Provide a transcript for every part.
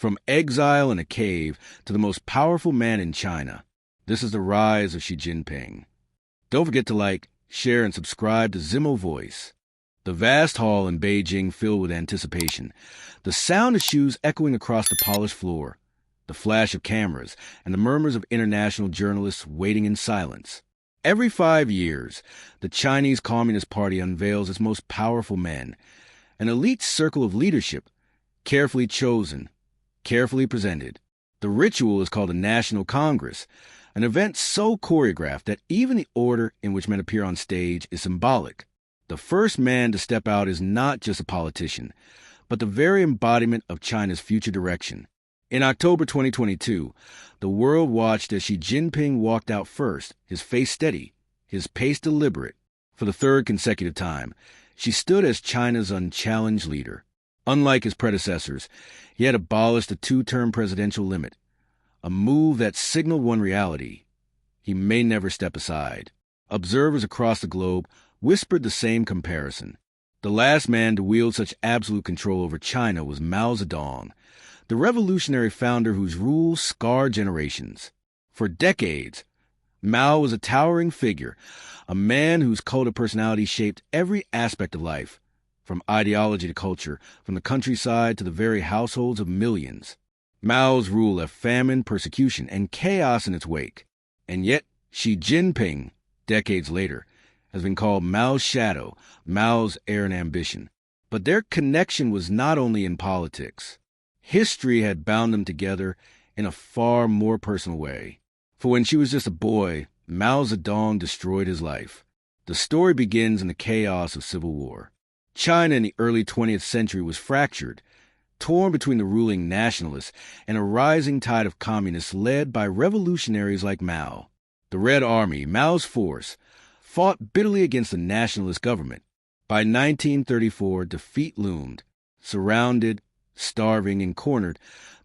From exile in a cave to the most powerful man in China, this is the rise of Xi Jinping. Don't forget to like, share, and subscribe to Zimo Voice. The vast hall in Beijing filled with anticipation, the sound of shoes echoing across the polished floor, the flash of cameras, and the murmurs of international journalists waiting in silence. Every 5 years, the Chinese Communist Party unveils its most powerful men, an elite circle of leadership, carefully chosen, carefully presented. The ritual is called a National Congress, an event so choreographed that even the order in which men appear on stage is symbolic. The first man to step out is not just a politician, but the very embodiment of China's future direction. In October 2022, the world watched as Xi Jinping walked out first, his face steady, his pace deliberate. For the third consecutive time, Xi stood as China's unchallenged leader. Unlike his predecessors, he had abolished the 2-term presidential limit, a move that signaled one reality: he may never step aside. Observers across the globe whispered the same comparison. The last man to wield such absolute control over China was Mao Zedong, the revolutionary founder whose rule scarred generations. For decades, Mao was a towering figure, a man whose cult of personality shaped every aspect of life, from ideology to culture, from the countryside to the very households of millions. Mao's rule left famine, persecution, and chaos in its wake. And yet, Xi Jinping, decades later, has been called Mao's shadow, Mao's heir and ambition. But their connection was not only in politics. History had bound them together in a far more personal way. For when Xi was just a boy, Mao Zedong destroyed his life. The story begins in the chaos of civil war. China in the early 20th century was fractured, torn between the ruling nationalists and a rising tide of communists led by revolutionaries like Mao. The Red Army, Mao's force, fought bitterly against the nationalist government. By 1934, defeat loomed. Surrounded, starving, and cornered,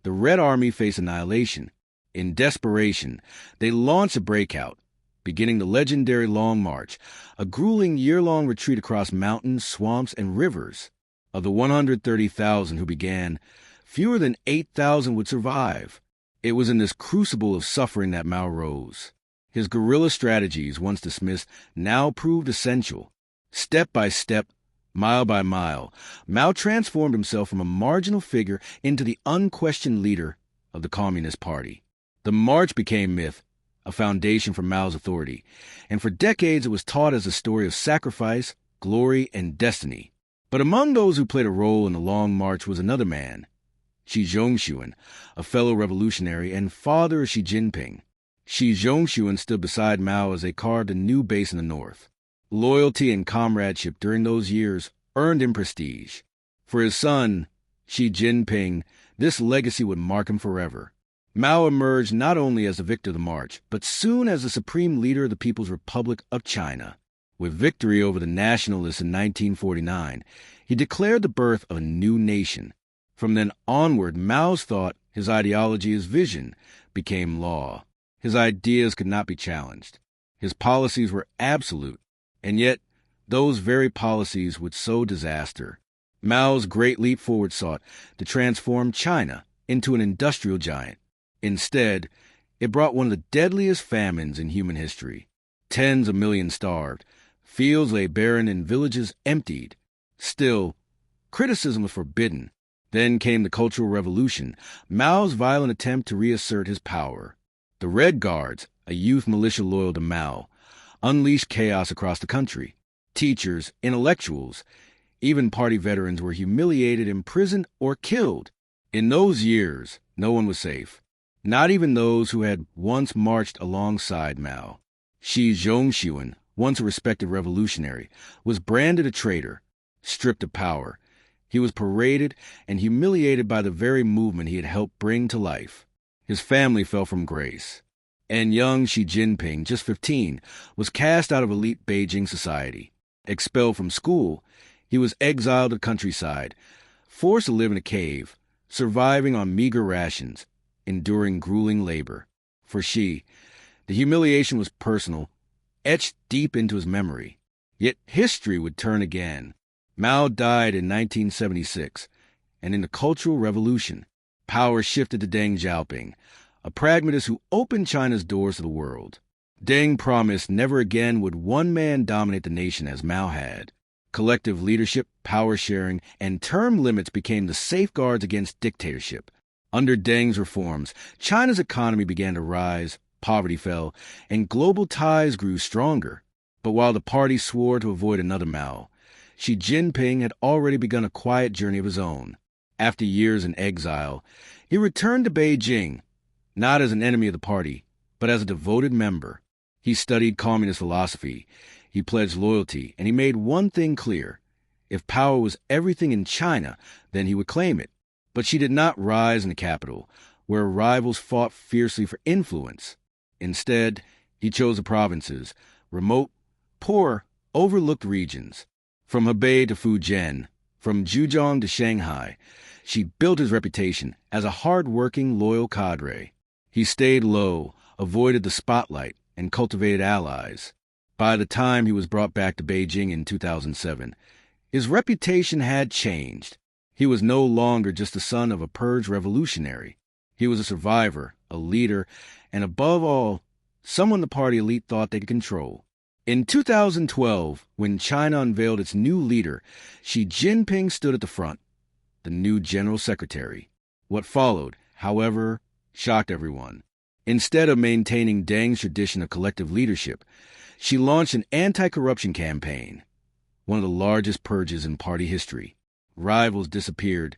the Red Army faced annihilation. In desperation, they launched a breakout, beginning the legendary Long March, a grueling year-long retreat across mountains, swamps, and rivers. Of the 130,000 who began, fewer than 8,000 would survive. It was in this crucible of suffering that Mao rose. His guerrilla strategies, once dismissed, now proved essential. Step by step, mile by mile, Mao transformed himself from a marginal figure into the unquestioned leader of the Communist Party. The march became myth, a foundation for Mao's authority, and for decades it was taught as a story of sacrifice, glory, and destiny. But among those who played a role in the Long March was another man, Xi Jinping, a fellow revolutionary and father of Xi Jinping. Xi Jinping stood beside Mao as they carved a new base in the north. Loyalty and comradeship during those years earned him prestige. For his son, Xi Jinping, this legacy would mark him forever. Mao emerged not only as the victor of the march, but soon as the supreme leader of the People's Republic of China. With victory over the nationalists in 1949, he declared the birth of a new nation. From then onward, Mao's thought, his ideology, his vision became law. His ideas could not be challenged. His policies were absolute, and yet those very policies would sow disaster. Mao's great leap forward sought to transform China into an industrial giant. Instead, it brought one of the deadliest famines in human history. Tens of millions starved, fields lay barren, and villages emptied. Still, criticism was forbidden. Then came the Cultural Revolution, Mao's violent attempt to reassert his power. The Red Guards, a youth militia loyal to Mao, unleashed chaos across the country. Teachers, intellectuals, even party veterans were humiliated, imprisoned, or killed. In those years, no one was safe, not even those who had once marched alongside Mao. Xi Jinping, once a respected revolutionary, was branded a traitor, stripped of power. He was paraded and humiliated by the very movement he had helped bring to life. His family fell from grace. And young Xi Jinping, just 15, was cast out of elite Beijing society. Expelled from school, he was exiled to the countryside, forced to live in a cave, surviving on meager rations, enduring grueling labor. For Xi, the humiliation was personal, etched deep into his memory. Yet history would turn again. Mao died in 1976, and in the Cultural Revolution, Power shifted to Deng Xiaoping, a pragmatist who opened China's doors to the world. Deng promised never again would one man dominate the nation as Mao had. Collective leadership, power sharing, and term limits became the safeguards against dictatorship. Under Deng's reforms, China's economy began to rise, poverty fell, and global ties grew stronger. But while the party swore to avoid another Mao, Xi Jinping had already begun a quiet journey of his own. After years in exile, he returned to Beijing, not as an enemy of the party, but as a devoted member. He studied communist philosophy, he pledged loyalty, and he made one thing clear. If power was everything in China, then he would claim it. But Xi did not rise in the capital, where rivals fought fiercely for influence. Instead, he chose the provinces, remote, poor, overlooked regions. From Hebei to Fujian, from Zhejiang to Shanghai, Xi built his reputation as a hard-working, loyal cadre. He stayed low, avoided the spotlight, and cultivated allies. By the time he was brought back to Beijing in 2007, his reputation had changed. He was no longer just the son of a purged revolutionary. He was a survivor, a leader, and above all, someone the party elite thought they could control. In 2012, when China unveiled its new leader, Xi Jinping stood at the front, the new general secretary. What followed, however, shocked everyone. Instead of maintaining Deng's tradition of collective leadership, Xi launched an anti-corruption campaign, one of the largest purges in party history. Rivals disappeared,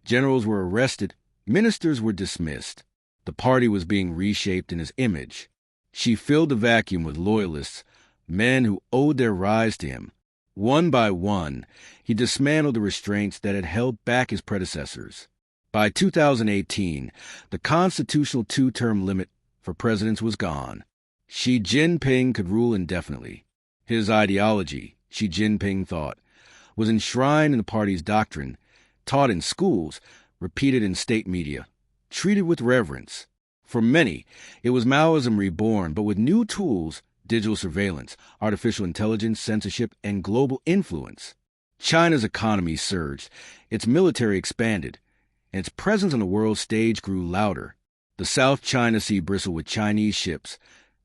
generals were arrested, ministers were dismissed. The party was being reshaped in his image. Xi filled the vacuum with loyalists, men who owed their rise to him. One by one, he dismantled the restraints that had held back his predecessors. By 2018, the constitutional two-term limit for presidents was gone. Xi Jinping could rule indefinitely. His ideology, Xi Jinping thought, was enshrined in the party's doctrine, taught in schools, repeated in state media, treated with reverence. For many, it was Maoism reborn, but with new tools, digital surveillance, artificial intelligence, censorship, and global influence. China's economy surged, its military expanded, and its presence on the world stage grew louder. The South China Sea bristled with Chinese ships.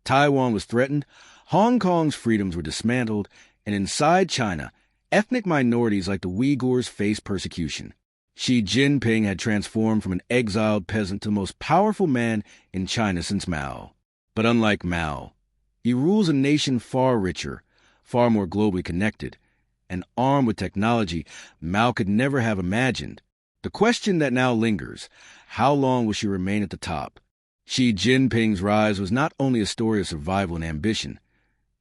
Taiwan was threatened, Hong Kong's freedoms were dismantled, and inside China, ethnic minorities like the Uyghurs faced persecution. Xi Jinping had transformed from an exiled peasant to the most powerful man in China since Mao. But unlike Mao, he rules a nation far richer, far more globally connected, and armed with technology Mao could never have imagined. The question that now lingers, how long will she remain at the top? Xi Jinping's rise was not only a story of survival and ambition.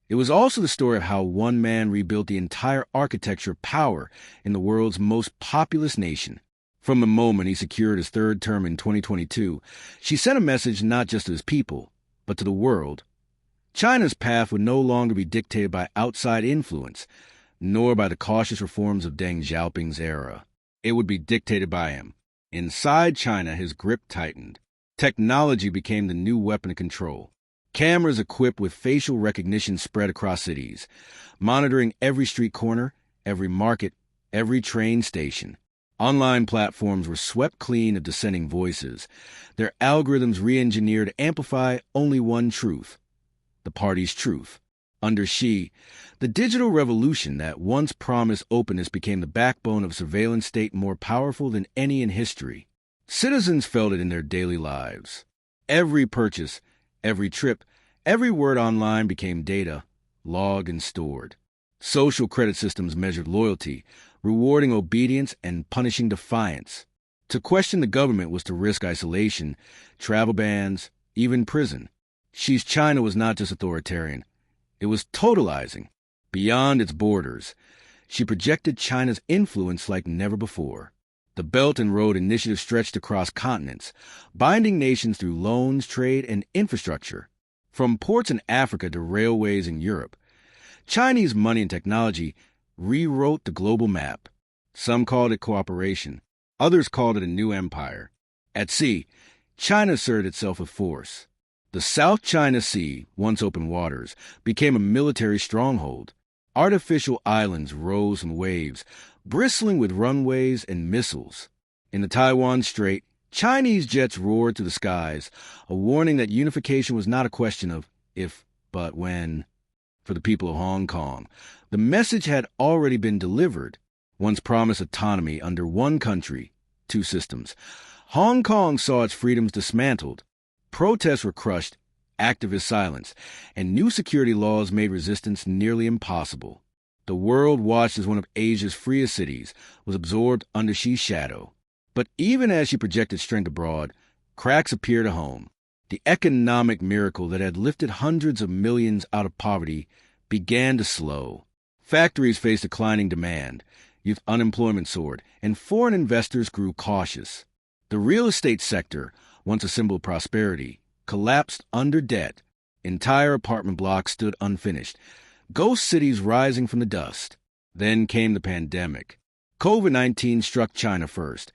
It was also the story of how one man rebuilt the entire architecture of power in the world's most populous nation. From the moment he secured his third term in 2022, Xi sent a message not just to his people, but to the world. China's path would no longer be dictated by outside influence, nor by the cautious reforms of Deng Xiaoping's era. It would be dictated by him. Inside China, his grip tightened. Technology became the new weapon of control. Cameras equipped with facial recognition spread across cities, monitoring every street corner, every market, every train station. Online platforms were swept clean of dissenting voices, their algorithms re-engineered to amplify only one truth, the party's truth. Under Xi, the digital revolution that once promised openness became the backbone of a surveillance state more powerful than any in history. Citizens felt it in their daily lives. Every purchase, every trip, every word online became data, logged and stored. Social credit systems measured loyalty, rewarding obedience and punishing defiance. To question the government was to risk isolation, travel bans, even prison. Xi's China was not just authoritarian. It was totalizing. Beyond its borders, she projected China's influence like never before. The Belt and Road Initiative stretched across continents, binding nations through loans, trade, and infrastructure. From ports in Africa to railways in Europe, Chinese money and technology rewrote the global map. Some called it cooperation. Others called it a new empire. At sea, China asserted itself with force. The South China Sea, once open waters, became a military stronghold. Artificial islands rose from waves, bristling with runways and missiles. In the Taiwan Strait, Chinese jets roared to the skies, a warning that unification was not a question of if, but when. For the people of Hong Kong, the message had already been delivered. Once promised autonomy under one country, two systems, Hong Kong saw its freedoms dismantled. Protests were crushed, activists silenced, and new security laws made resistance nearly impossible. The world watched as one of Asia's freest cities was absorbed under Xi's shadow. But even as she projected strength abroad, cracks appeared at home. The economic miracle that had lifted hundreds of millions out of poverty began to slow. Factories faced declining demand, youth unemployment soared, and foreign investors grew cautious. The real estate sector, once a symbol of prosperity, collapsed under debt. Entire apartment blocks stood unfinished, ghost cities rising from the dust. Then came the pandemic. COVID-19 struck China first,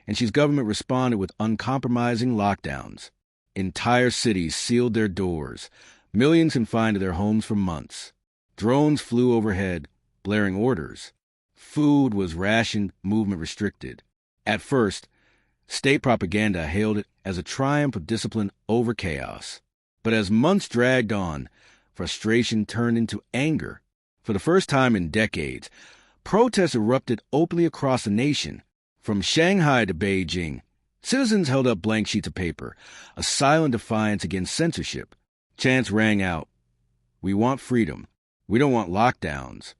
and Xi's government responded with uncompromising lockdowns. Entire cities sealed their doors, millions confined to their homes for months. Drones flew overhead, blaring orders. Food was rationed, movement restricted. At first, state propaganda hailed it as a triumph of discipline over chaos. But as months dragged on, frustration turned into anger. For the first time in decades, protests erupted openly across the nation. From Shanghai to Beijing, citizens held up blank sheets of paper, a silent defiance against censorship. Chants rang out, "We want freedom. We don't want lockdowns."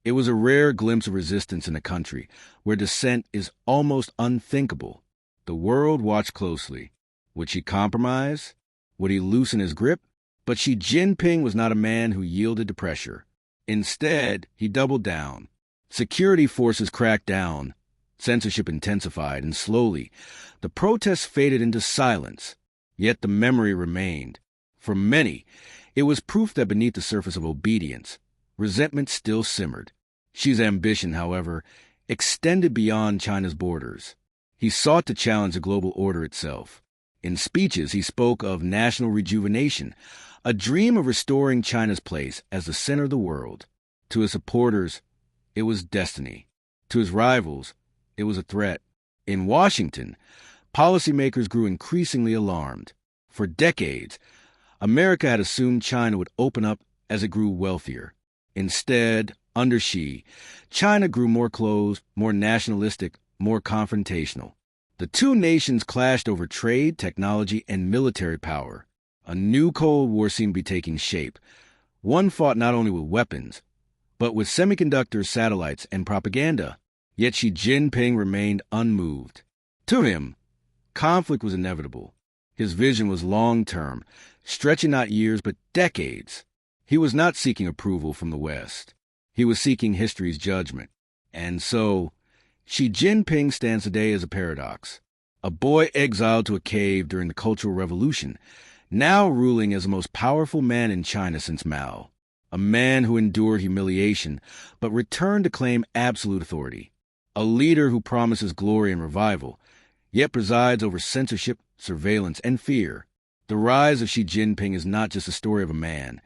It was a rare glimpse of resistance in a country where dissent is almost unthinkable. The world watched closely. Would Xi compromise? Would he loosen his grip? But Xi Jinping was not a man who yielded to pressure. Instead, he doubled down. Security forces cracked down. Censorship intensified, and slowly, the protests faded into silence. Yet the memory remained. For many, it was proof that beneath the surface of obedience, resentment still simmered. Xi's ambition, however, extended beyond China's borders. He sought to challenge the global order itself. In speeches, he spoke of national rejuvenation, a dream of restoring China's place as the center of the world. To his supporters, it was destiny. To his rivals, it was a threat. In Washington, policymakers grew increasingly alarmed. For decades, America had assumed China would open up as it grew wealthier. Instead, under Xi, China grew more closed, more nationalistic, more confrontational. The two nations clashed over trade, technology, and military power. A new Cold War seemed to be taking shape. One fought not only with weapons, but with semiconductors, satellites, and propaganda. Yet Xi Jinping remained unmoved. To him, conflict was inevitable. His vision was long-term, stretching not years but decades. He was not seeking approval from the West. He was seeking history's judgment. And so, Xi Jinping stands today as a paradox. A boy exiled to a cave during the Cultural Revolution, now ruling as the most powerful man in China since Mao. A man who endured humiliation, but returned to claim absolute authority. A leader who promises glory and revival, yet presides over censorship, surveillance, and fear. The rise of Xi Jinping is not just a story of a man.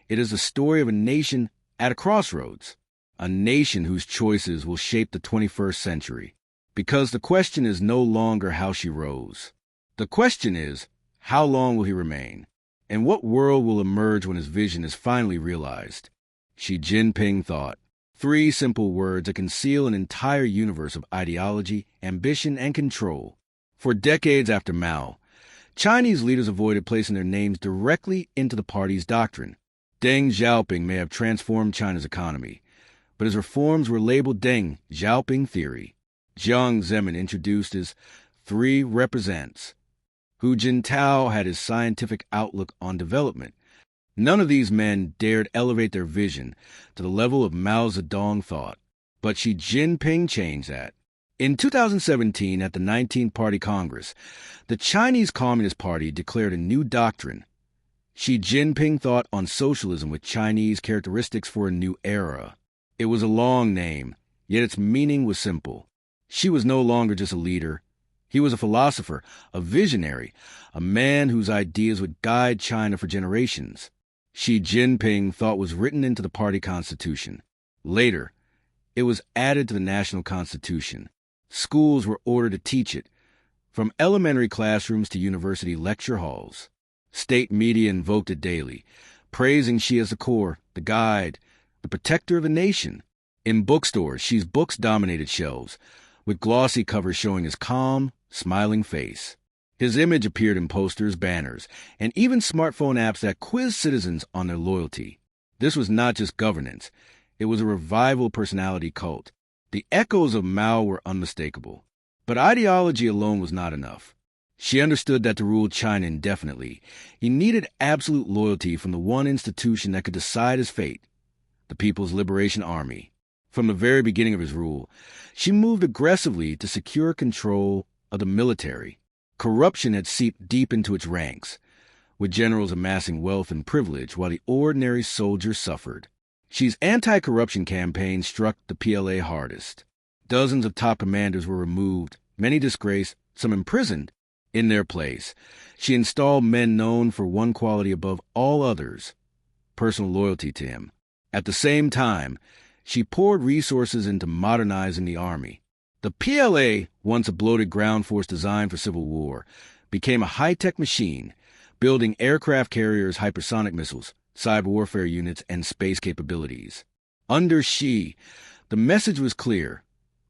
It is the story of a nation at a crossroads. A nation whose choices will shape the 21st century. Because the question is no longer how Xi rose. The question is, how long will he remain? And what world will emerge when his vision is finally realized? Xi Jinping thought. 3 simple words that conceal an entire universe of ideology, ambition, and control. For decades after Mao, Chinese leaders avoided placing their names directly into the party's doctrine. Deng Xiaoping may have transformed China's economy, but his reforms were labeled Deng Xiaoping theory. Jiang Zemin introduced his 3 represents. Hu Jintao had his scientific outlook on development. None of these men dared elevate their vision to the level of Mao Zedong thought, but Xi Jinping changed that. In 2017, at the 19th Party Congress, the Chinese Communist Party declared a new doctrine. Xi Jinping thought on socialism with Chinese characteristics for a new era. It was a long name, yet its meaning was simple. Xi was no longer just a leader. He was a philosopher, a visionary, a man whose ideas would guide China for generations. Xi Jinping thought was written into the party constitution. Later, it was added to the national constitution. Schools were ordered to teach it. from elementary classrooms to university lecture halls. State media invoked it daily, praising Xi as the core, the guide, the protector of the nation. In bookstores, Xi's books dominated shelves, with glossy covers showing his calm, smiling face. His image appeared in posters, banners, and even smartphone apps that quizzed citizens on their loyalty. This was not just governance. It was a revival personality cult. The echoes of Mao were unmistakable. But ideology alone was not enough. Xi understood that to rule China indefinitely, he needed absolute loyalty from the one institution that could decide his fate, the People's Liberation Army. From the very beginning of his rule, Xi moved aggressively to secure control of the military. Corruption had seeped deep into its ranks, with generals amassing wealth and privilege while the ordinary soldier suffered. Xi's anti-corruption campaign struck the PLA hardest. Dozens of top commanders were removed, many disgraced, some imprisoned. In their place, Xi installed men known for one quality above all others: personal loyalty to him. At the same time, she poured resources into modernizing the army. The PLA, once a bloated ground force designed for civil war, became a high-tech machine, building aircraft carriers, hypersonic missiles, cyber warfare units, and space capabilities. Under Xi, the message was clear.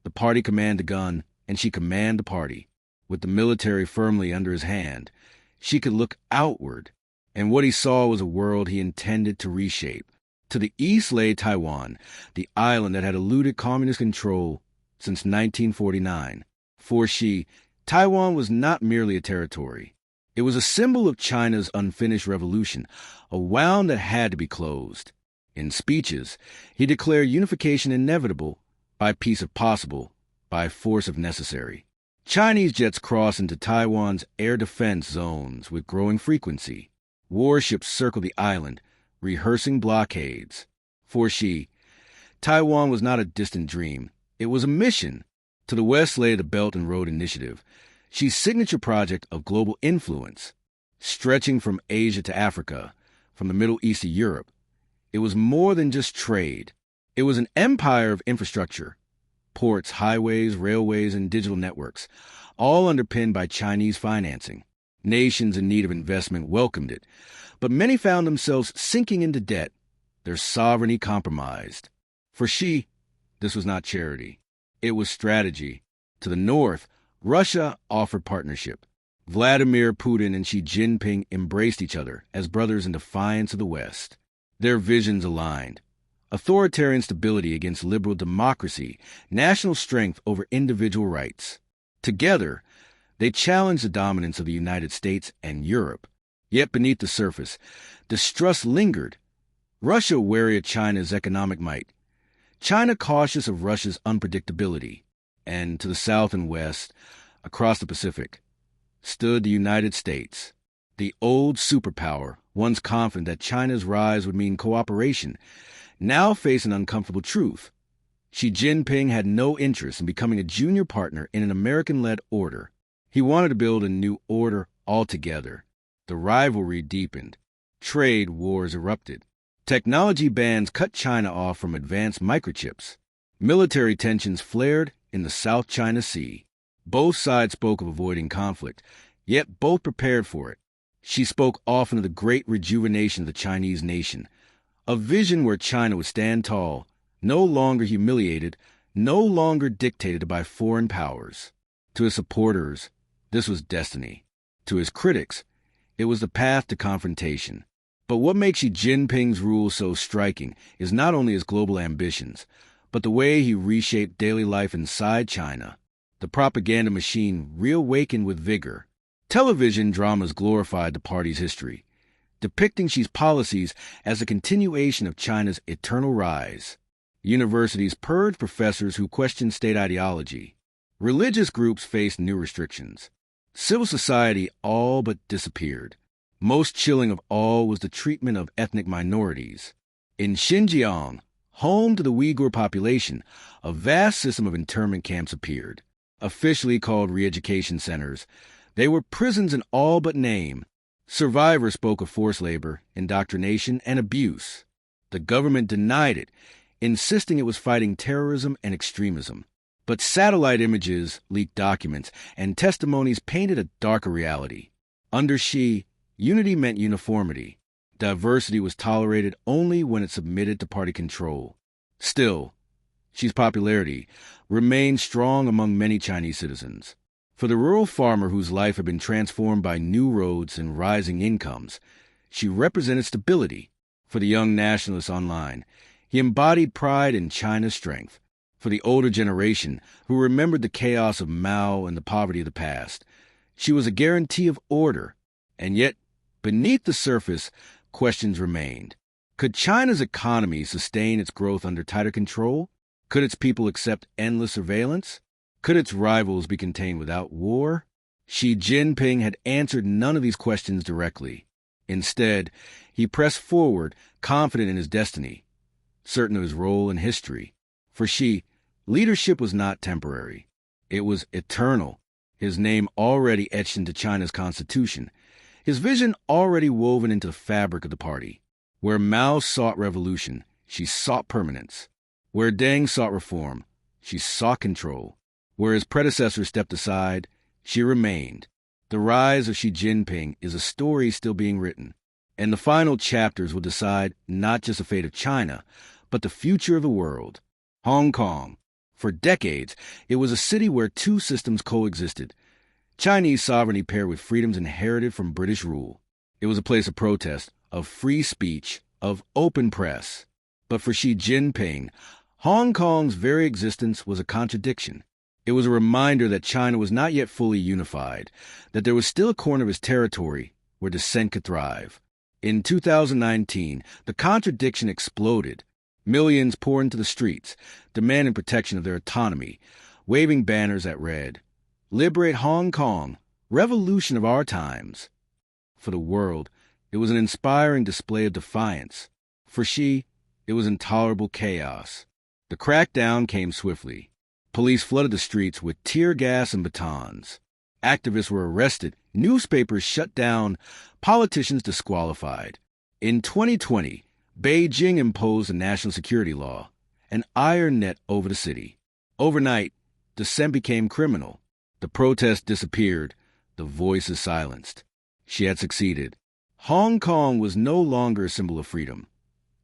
The party command the gun, and Xi command the party. With the military firmly under his hand, Xi could look outward, and what he saw was a world he intended to reshape. To the east lay Taiwan, the island that had eluded communist control since 1949. For Xi, Taiwan was not merely a territory. It was a symbol of China's unfinished revolution, a wound that had to be closed. In speeches, he declared unification inevitable, by peace if possible, by force if necessary. Chinese jets crossed into Taiwan's air defense zones with growing frequency. Warships circled the island, rehearsing blockades. For Xi, Taiwan was not a distant dream. It was a mission. To the west lay the Belt and Road Initiative, Xi's signature project of global influence. Stretching from Asia to Africa, from the Middle East to Europe, it was more than just trade. It was an empire of infrastructure: ports, highways, railways, and digital networks, all underpinned by Chinese financing. Nations in need of investment welcomed it, but many found themselves sinking into debt, their sovereignty compromised. For Xi, this was not charity. It was strategy. To the north, Russia offered partnership. Vladimir Putin and Xi Jinping embraced each other as brothers in defiance of the West. Their visions aligned: authoritarian stability against liberal democracy, national strength over individual rights. Together, they challenged the dominance of the United States and Europe. Yet beneath the surface, distrust lingered. Russia wary of China's economic might, China cautious of Russia's unpredictability. And to the south and west, across the Pacific, stood the United States, the old superpower, once confident that China's rise would mean cooperation, now faced an uncomfortable truth. Xi Jinping had no interest in becoming a junior partner in an American-led order. He wanted to build a new order altogether. The rivalry deepened. Trade wars erupted. Technology bans cut China off from advanced microchips. Military tensions flared in the South China Sea. Both sides spoke of avoiding conflict, yet both prepared for it. She spoke often of the great rejuvenation of the Chinese nation, a vision where China would stand tall, no longer humiliated, no longer dictated by foreign powers. To his supporters, this was destiny. To his critics, it was the path to confrontation. But what makes Xi Jinping's rule so striking is not only his global ambitions, but the way he reshaped daily life inside China. The propaganda machine reawakened with vigor. Television dramas glorified the party's history, depicting Xi's policies as a continuation of China's eternal rise. Universities purged professors who questioned state ideology. Religious groups faced new restrictions. Civil society all but disappeared. Most chilling of all was the treatment of ethnic minorities. In Xinjiang, home to the Uyghur population, a vast system of internment camps appeared. Officially called re-education centers, they were prisons in all but name. Survivors spoke of forced labor, indoctrination, and abuse. The government denied it, insisting it was fighting terrorism and extremism. But satellite images, leaked documents, and testimonies painted a darker reality. Under Xi, unity meant uniformity. Diversity was tolerated only when it submitted to party control. Still, Xi's popularity remained strong among many Chinese citizens. For the rural farmer whose life had been transformed by new roads and rising incomes, Xi represented stability. For the young nationalists online, he embodied pride in China's strength. For the older generation who remembered the chaos of Mao and the poverty of the past, Xi was a guarantee of order. And yet, beneath the surface, questions remained. Could China's economy sustain its growth under tighter control? Could its people accept endless surveillance? Could its rivals be contained without war? Xi Jinping had answered none of these questions directly. Instead, he pressed forward, confident in his destiny, certain of his role in history. For Xi, leadership was not temporary. It was eternal, his name already etched into China's constitution, his vision already woven into the fabric of the party. Where Mao sought revolution, Xi sought permanence. Where Deng sought reform, Xi sought control. Where his predecessors stepped aside, Xi remained. The rise of Xi Jinping is a story still being written, and the final chapters will decide not just the fate of China, but the future of the world. Hong Kong. For decades, it was a city where two systems coexisted. Chinese sovereignty paired with freedoms inherited from British rule. It was a place of protest, of free speech, of open press. But for Xi Jinping, Hong Kong's very existence was a contradiction. It was a reminder that China was not yet fully unified, that there was still a corner of his territory where dissent could thrive. In 2019, the contradiction exploded. Millions poured into the streets, demanding protection of their autonomy, waving banners that read, "Liberate Hong Kong, revolution of our times." For the world, it was an inspiring display of defiance. For Xi, it was intolerable chaos. The crackdown came swiftly. Police flooded the streets with tear gas and batons. Activists were arrested, newspapers shut down, politicians disqualified. In 2020, Beijing imposed a national security law, an iron net over the city. Overnight, dissent became criminal. The protests disappeared, the voices silenced. She had succeeded. Hong Kong was no longer a symbol of freedom.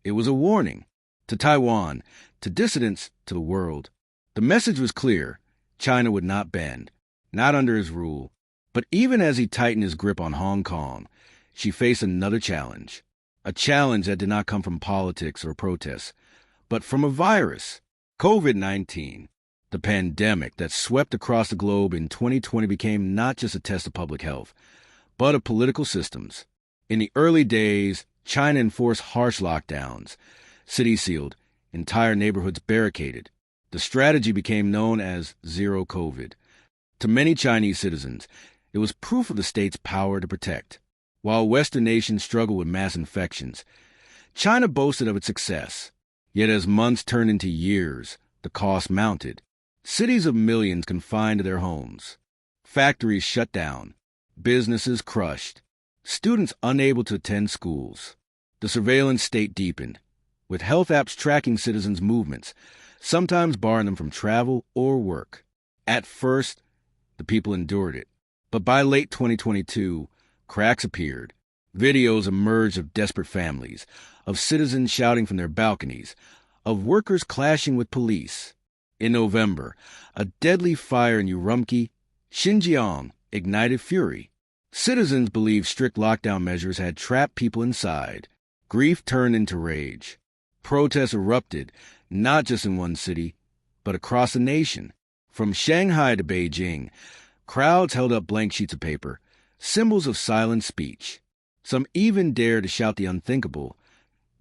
It was a warning. To Taiwan, to dissidents, to the world. The message was clear. China would not bend, not under his rule. But even as he tightened his grip on Hong Kong, she faced another challenge. A challenge that did not come from politics or protests, but from a virus, COVID-19. The pandemic that swept across the globe in 2020 became not just a test of public health, but of political systems. In the early days, China enforced harsh lockdowns, cities sealed, entire neighborhoods barricaded. The strategy became known as Zero COVID. To many Chinese citizens, it was proof of the state's power to protect. While Western nations struggled with mass infections, China boasted of its success. Yet as months turned into years, the cost mounted. Cities of millions confined to their homes. Factories shut down. Businesses crushed. Students unable to attend schools. The surveillance state deepened, with health apps tracking citizens' movements, sometimes barring them from travel or work. At first, the people endured it. But by late 2022, cracks appeared. Videos emerged of desperate families, of citizens shouting from their balconies, of workers clashing with police. In November, a deadly fire in Urumqi, Xinjiang, ignited fury. Citizens believed strict lockdown measures had trapped people inside. Grief turned into rage. Protests erupted, not just in one city, but across the nation. From Shanghai to Beijing, crowds held up blank sheets of paper, symbols of silent speech. Some even dared to shout the unthinkable,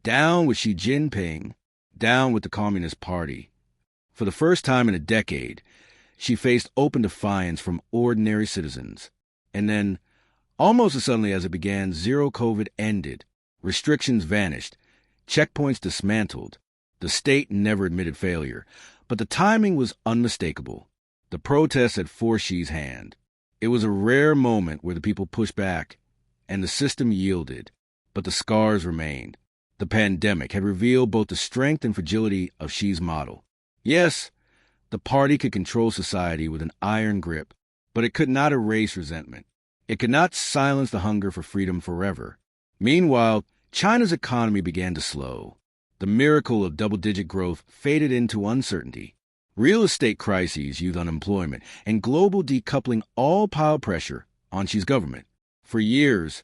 "Down with Xi Jinping, down with the Communist Party." For the first time in a decade, she faced open defiance from ordinary citizens. And then, almost as suddenly as it began, Zero COVID ended. Restrictions vanished. Checkpoints dismantled. The state never admitted failure, but the timing was unmistakable. The protests had forced Xi's hand. It was a rare moment where the people pushed back, and the system yielded. But the scars remained. The pandemic had revealed both the strength and fragility of Xi's model. Yes, The party could control society with an iron grip, but it could not erase resentment. It could not silence the hunger for freedom forever. Meanwhile, China's economy began to slow. The miracle of double-digit growth faded into uncertainty. Real estate crises, youth unemployment, and global decoupling all piled pressure on Xi's government. For years,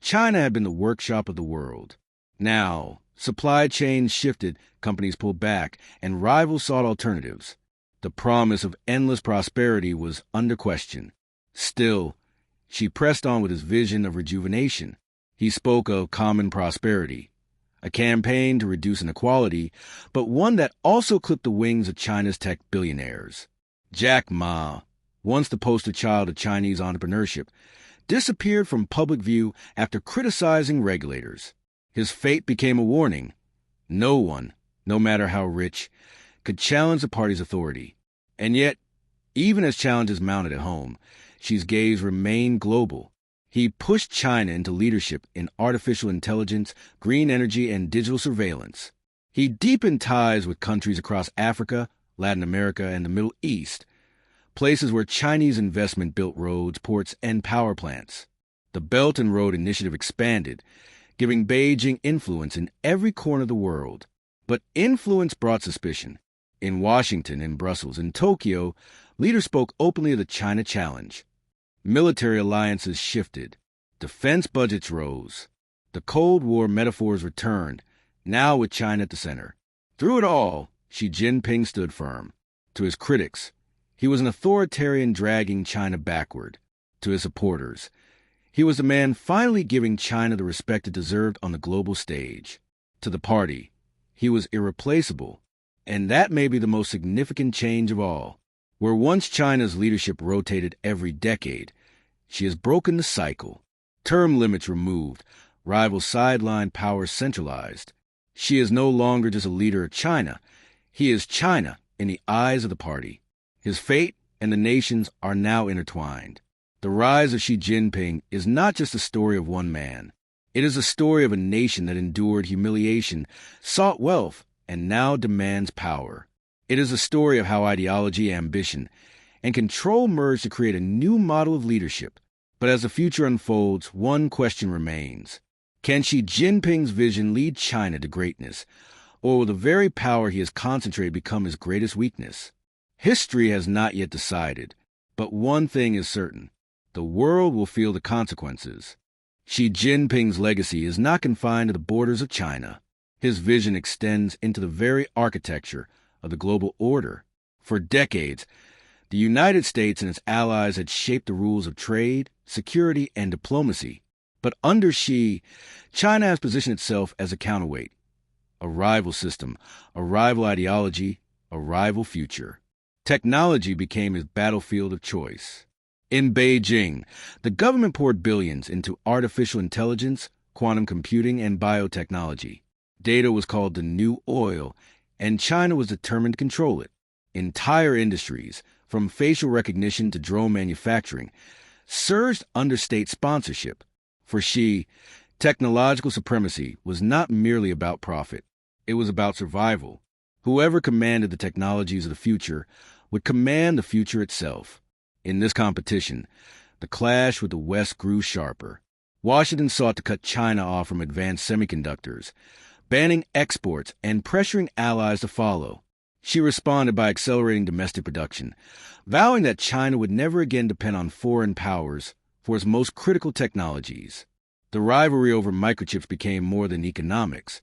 China had been the workshop of the world. Now, supply chains shifted, companies pulled back, and rivals sought alternatives. The promise of endless prosperity was under question. Still, Xi pressed on with his vision of rejuvenation. He spoke of common prosperity, a campaign to reduce inequality, but one that also clipped the wings of China's tech billionaires. Jack Ma, once the poster child of Chinese entrepreneurship, disappeared from public view after criticizing regulators. His fate became a warning. No one, no matter how rich, could challenge the party's authority. And yet, even as challenges mounted at home, Xi's gaze remained global. He pushed China into leadership in artificial intelligence, green energy, and digital surveillance. He deepened ties with countries across Africa, Latin America, and the Middle East, places where Chinese investment built roads, ports, and power plants. The Belt and Road Initiative expanded, giving Beijing influence in every corner of the world. But influence brought suspicion. In Washington, in Brussels, in Tokyo, leaders spoke openly of the China challenge. Military alliances shifted. Defense budgets rose. The Cold War metaphors returned, now with China at the center. Through it all, Xi Jinping stood firm. To his critics, he was an authoritarian dragging China backward. To his supporters, he was the man finally giving China the respect it deserved on the global stage. To the party, he was irreplaceable. And that may be the most significant change of all. Where once China's leadership rotated every decade, Xi has broken the cycle. Term limits removed, rival sideline powers centralized. Xi is no longer just a leader of China. He is China in the eyes of the party. His fate and the nation's are now intertwined. The rise of Xi Jinping is not just a story of one man. It is a story of a nation that endured humiliation, sought wealth, and now demands power. It is a story of how ideology, ambition, and control merge to create a new model of leadership. But as the future unfolds, one question remains. Can Xi Jinping's vision lead China to greatness, or will the very power he has concentrated become his greatest weakness? History has not yet decided, but one thing is certain. The world will feel the consequences. Xi Jinping's legacy is not confined to the borders of China. His vision extends into the very architecture of the global order. For decades, the United States and its allies had shaped the rules of trade, security, and diplomacy. But under Xi, China has positioned itself as a counterweight, a rival system, a rival ideology, a rival future. Technology became his battlefield of choice. In Beijing, the government poured billions into artificial intelligence, quantum computing, and biotechnology. Data was called the new oil, and China was determined to control it. Entire industries, from facial recognition to drone manufacturing, surged under state sponsorship. For Xi, technological supremacy was not merely about profit. It was about survival. Whoever commanded the technologies of the future would command the future itself. In this competition, the clash with the West grew sharper. Washington sought to cut China off from advanced semiconductors, banning exports and pressuring allies to follow. She responded by accelerating domestic production, vowing that China would never again depend on foreign powers for its most critical technologies. The rivalry over microchips became more than economics.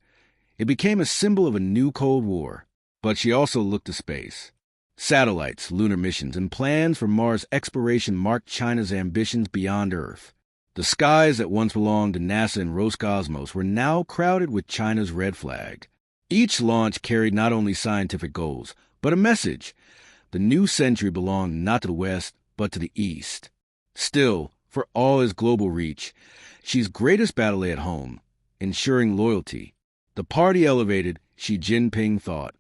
It became a symbol of a new Cold War. But she also looked to space. Satellites, lunar missions, and plans for Mars exploration marked China's ambitions beyond Earth. The skies that once belonged to NASA and Roscosmos were now crowded with China's red flag. Each launch carried not only scientific goals, but a message. The new century belonged not to the West, but to the East. Still, for all his global reach, Xi's greatest battle lay at home, ensuring loyalty. The party elevated Xi Jinping thought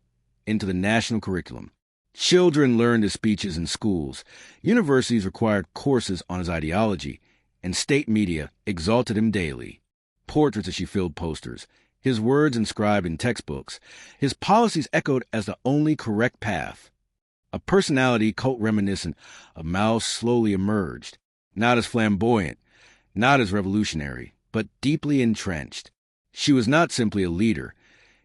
into the national curriculum. Children learned his speeches in schools. Universities required courses on his ideology, and state media exalted him daily. Portraits of Xi filled posters, his words inscribed in textbooks, his policies echoed as the only correct path. A personality cult reminiscent of Mao slowly emerged, not as flamboyant, not as revolutionary, but deeply entrenched. She was not simply a leader.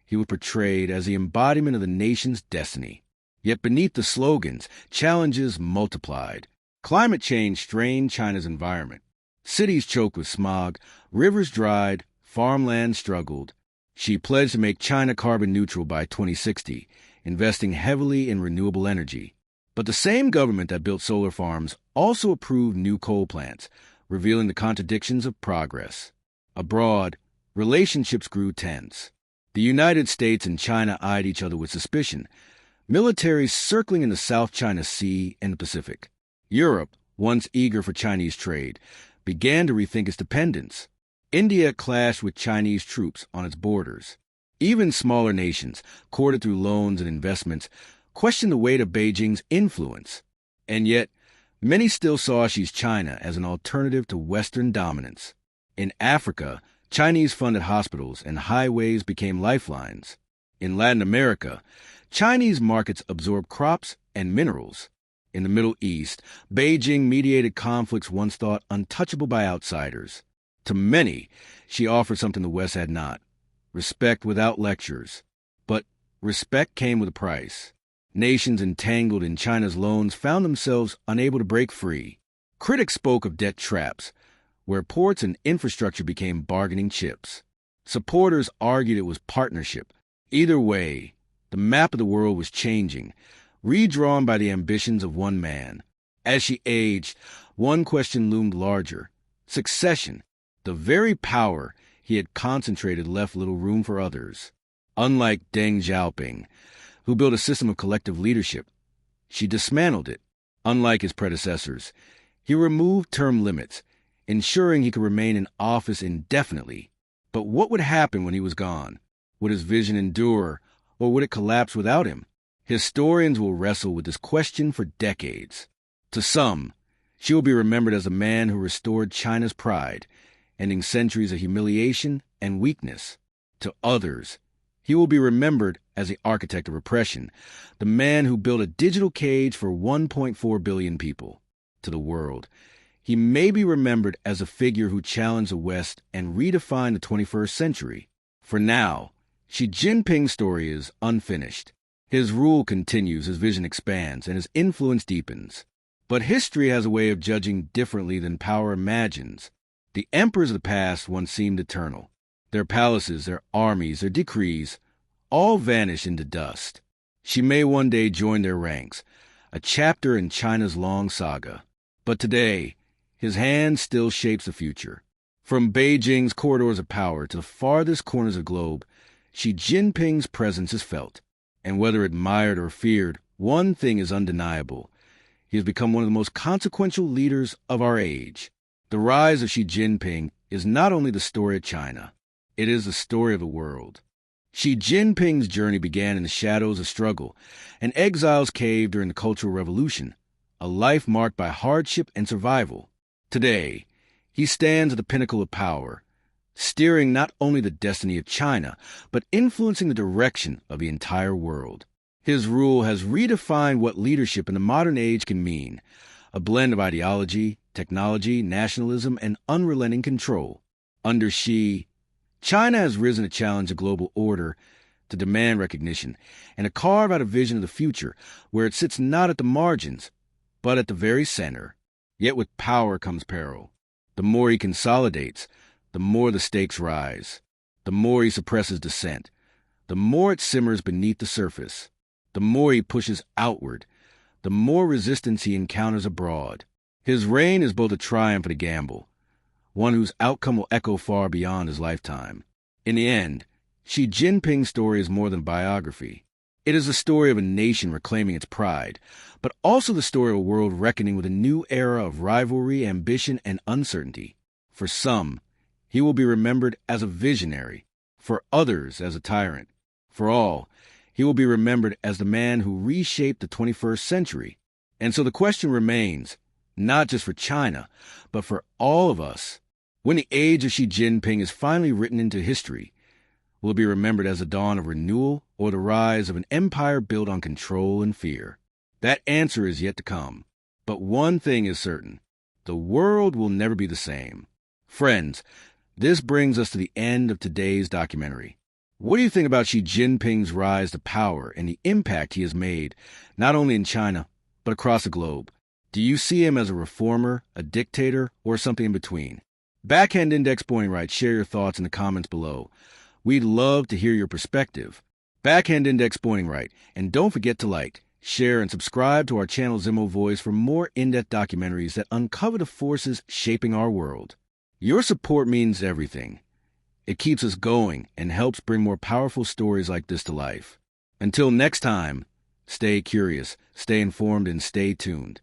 He was portrayed as the embodiment of the nation's destiny. Yet beneath the slogans, challenges multiplied. Climate change strained China's environment. Cities choked with smog, rivers dried, farmland struggled. She pledged to make China carbon neutral by 2060, investing heavily in renewable energy. But the same government that built solar farms also approved new coal plants, revealing the contradictions of progress. Abroad, relationships grew tense. The United States and China eyed each other with suspicion, militaries circling in the South China Sea and the Pacific. Europe, once eager for Chinese trade, began to rethink its dependence. India clashed with Chinese troops on its borders. Even smaller nations, courted through loans and investments, questioned the weight of Beijing's influence. And yet, many still saw Xi's China as an alternative to Western dominance. In Africa, Chinese-funded hospitals and highways became lifelines. In Latin America, Chinese markets absorbed crops and minerals. In the Middle East, Beijing-mediated conflicts once thought untouchable by outsiders. To many, she offered something the West had not: respect without lectures. But respect came with a price. Nations entangled in China's loans found themselves unable to break free. Critics spoke of debt traps, where ports and infrastructure became bargaining chips. Supporters argued it was partnership. Either way, the map of the world was changing, redrawn by the ambitions of one man. As she aged, one question loomed larger: succession. The very power he had concentrated left little room for others. Unlike Deng Xiaoping, who built a system of collective leadership, she dismantled it. Unlike his predecessors, he removed term limits, ensuring he could remain in office indefinitely. But what would happen when he was gone? Would his vision endure, or would it collapse without him? Historians will wrestle with this question for decades. To some, she will be remembered as a man who restored China's pride, ending centuries of humiliation and weakness. To others, he will be remembered as the architect of repression, the man who built a digital cage for 1.4 billion people. To the world, he may be remembered as a figure who challenged the West and redefined the 21st century. For now, Xi Jinping's story is unfinished. His rule continues, his vision expands, and his influence deepens. But history has a way of judging differently than power imagines. The emperors of the past once seemed eternal. Their palaces, their armies, their decrees, all vanished into dust. She may one day join their ranks, a chapter in China's long saga. But today, his hand still shapes the future. From Beijing's corridors of power to the farthest corners of the globe, Xi Jinping's presence is felt. And whether admired or feared, one thing is undeniable: he has become one of the most consequential leaders of our age. The rise of Xi Jinping is not only the story of China, it is the story of the world. Xi Jinping's journey began in the shadows of struggle, an exile's cave during the Cultural Revolution, a life marked by hardship and survival. Today, he stands at the pinnacle of power, steering not only the destiny of China, but influencing the direction of the entire world. His rule has redefined what leadership in the modern age can mean: a blend of ideology, technology, nationalism, and unrelenting control. Under Xi, China has risen to challenge the global order, to demand recognition, and to carve out a vision of the future where it sits not at the margins, but at the very center. Yet with power comes peril. The more he consolidates, the more the stakes rise. The more he suppresses dissent, the more it simmers beneath the surface. The more he pushes outward, the more resistance he encounters abroad. His reign is both a triumph and a gamble, one whose outcome will echo far beyond his lifetime. In the end, Xi Jinping's story is more than a biography. It is the story of a nation reclaiming its pride, but also the story of a world reckoning with a new era of rivalry, ambition, and uncertainty. For some, he will be remembered as a visionary, for others as a tyrant. For all, he will be remembered as the man who reshaped the 21st century. And so the question remains, not just for China, but for all of us. When the age of Xi Jinping is finally written into history, will it be remembered as the dawn of renewal or the rise of an empire built on control and fear? That answer is yet to come. But one thing is certain. The world will never be the same. Friends, this brings us to the end of today's documentary. What do you think about Xi Jinping's rise to power and the impact he has made, not only in China, but across the globe? Do you see him as a reformer, a dictator, or something in between? Backhand Index Boring Right, share your thoughts in the comments below. We'd love to hear your perspective. Backhand Index Boring Right, and don't forget to like, share, and subscribe to our channel Zimo Voice for more in-depth documentaries that uncover the forces shaping our world. Your support means everything. It keeps us going and helps bring more powerful stories like this to life. Until next time, stay curious, stay informed, and stay tuned.